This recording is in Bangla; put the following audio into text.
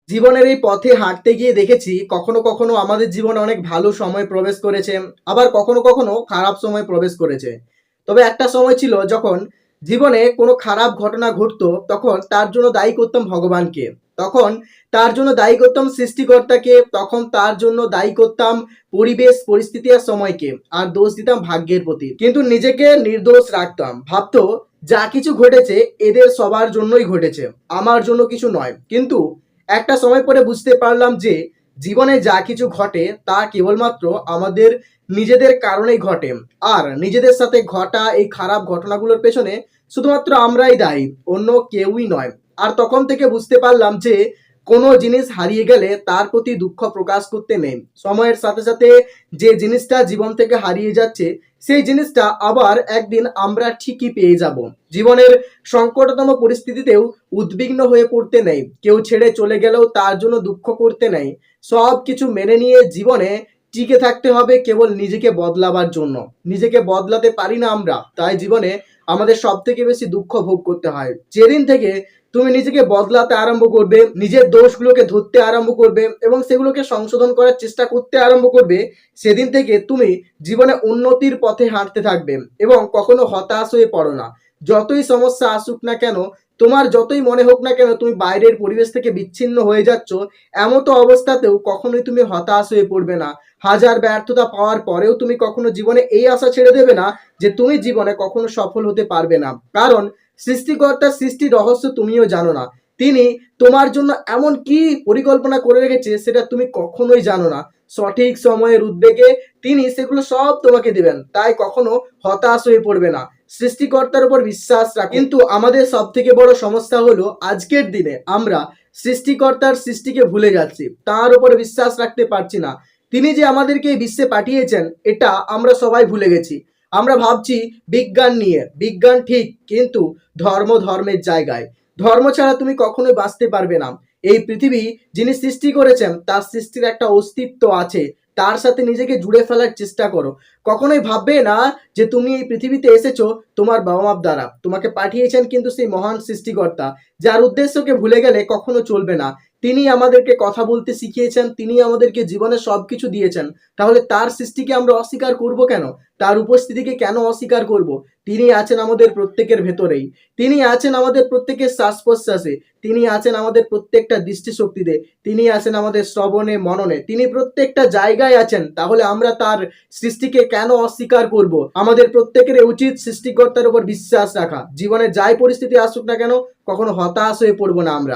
জীবনের এই পথে হাঁটতে গিয়ে দেখেছি কখনো কখনো আমাদের জীবনে অনেক ভালো সময় প্রবেশ করেছে, আবার কখনো কখনো খারাপ সময় প্রবেশ করেছে। তবে একটা সময় ছিল যখন জীবনে কোনো খারাপ ঘটনা ঘটতো তখন তার জন্য দায়ী করতাম ভগবানকে, তখন তার জন্য দায়ী করতাম সৃষ্টিকর্তাকে, তখন তার জন্য দায়ী করতাম পরিবেশ পরিস্থিতি আর সময়কে, আর দোষ দিতাম ভাগ্যের প্রতি। কিন্তু নিজেকে নির্দোষ রাখতাম, ভাবতো যা কিছু ঘটেছে এদের সবার জন্যই ঘটেছে, আমার জন্য কিছু নয়। কিন্তু একটা সময় পরে বুঝতে পারলাম যে জীবনে যা কিছু ঘটে তা কেবলমাত্র আমাদের নিজেদের কারণেই ঘটে, আর নিজেদের সাথে ঘটা এই খারাপ ঘটনাগুলোর পেছনে শুধুমাত্র আমরাই দায়ী, অন্য কেউই নয়। আর তখন থেকে বুঝতে পারলাম যে কোনো জিনিস হারিয়ে গেলে তার প্রতি দুঃখ প্রকাশ করতে নেই। সময়ের সাথে সাথে যে জিনিসটা জীবন থেকে হারিয়ে যাচ্ছে সেই জিনিসটা আবার একদিন আমরা ঠিকই পেয়ে যাব। জীবনের সংকটতম পরিস্থিতিতেও উদ্বিগ্ন হয়ে পড়তে নেই, কেউ ছেড়ে চলে গেলেও তার জন্য দুঃখ করতে নেই। সব কিছু মেনে নিয়ে জীবনে টিকে থাকতে হবে কেবল নিজেকে বদলাবার জন্য। নিজেকে বদলাতে পারি না আমরা, তাই জীবনে আমাদের সব থেকে বেশি দুঃখ ভোগ করতে হয়। যেদিন থেকে তুমি নিজেকে বদলাতে আরম্ভ করবে, নিজের দোষগুলোকে ধরতে আরম্ভ করবে এবং সেগুলোকে সংশোধন করার চেষ্টা করতে আরম্ভ করবে, সেদিন থেকে তুমি জীবনে উন্নতির পথে হাঁটতে থাকবে এবং কখনো হতাশ হয়ে পড়ো না। যতই সমস্যা আসুক না কেন, তোমার যতই মনে হোক না কেন তুমি বাইরের পরিবেশ থেকে বিচ্ছিন্ন হয়ে যাচ্ছ, এমতো অবস্থাতেও কখনোই তুমি হতাশ হয়ে পড়বে না। হাজার ব্যর্থতা পাওয়ার পরেও তুমি কখনো জীবনে এই আশা ছেড়ে দেবে না যে তুমি জীবনে কখনো সফল হতে পারবে না। কারণ সৃষ্টিকর্তার সৃষ্টি রহস্য তুমিও জানো না। তিনি তোমার জন্য এমন কি পরিকল্পনা করে রেখেছে সেটা তুমি কখনোই জানো না। সঠিক সময়ের উদ্বেগে তিনি সেগুলো সব তোমাকে দিবেন, তাই কখনো হতাশ হয়ে পড়বে না। সৃষ্টিকর্তার উপর বিশ্বাস রাখ। কিন্তু আমাদের সব থেকে বড় সমস্যা হলো আজকের দিনে আমরা সৃষ্টিকর্তার সৃষ্টিকে ভুলে যাচ্ছি, তার উপর বিশ্বাস রাখতে পারছি না। তিনি যে আমাদেরকে এই বিশ্বে পাঠিয়েছেন এটা আমরা সবাই ভুলে গেছি। আমরা ভাবছি বিজ্ঞান নিয়ে, বিজ্ঞান ঠিক, কিন্তু ধর্ম ধর্মের জায়গায়। ধর্ম ছাড়া তুমি কখনোই বাঁচতে পারবে না। এই পৃথিবী যিনি সৃষ্টি করেছেন তার সৃষ্টির একটা অস্তিত্ব আছে, তার সাথে নিজেকে জুড়ে ফেলার চেষ্টা করো। কখনোই ভাববে না যে তুমি এই পৃথিবীতে এসেছো তোমার বাবা মার দ্বারা, তোমাকে পাঠিয়েছেন কিন্তু সেই মহান সৃষ্টিকর্তা, যার উদ্দেশ্যকে ভুলে গেলে কখনো চলবে না। তিনি আমাদেরকে কথা বলতে শিখিয়েছেন, তিনি আমাদেরকে জীবনে সবকিছু দিয়েছেন, তাহলে তার সৃষ্টিকে আমরা অস্বীকার করব কেন? তার উপস্থিতিকে কেন অস্বীকার করব? তিনি আছেন আমাদের প্রত্যেকের ভেতরেই, তিনি আছেন আমাদের প্রত্যেকের শ্বাস প্রশ্বাসে, তিনি আছেন আমাদের প্রত্যেকটা দৃষ্টিশক্তিতে, তিনি আছেন আমাদের শ্রবণে মননে, তিনি প্রত্যেকটা জায়গায় আছেন। তাহলে আমরা তার সৃষ্টিকে কেন অস্বীকার করব? আমাদের প্রত্যেকের উচিত সৃষ্টিকর্তার উপর বিশ্বাস রাখা। জীবনে যাই পরিস্থিতি আসুক না কেন কখনো হতাশ হয়ে পড়বো না আমরা।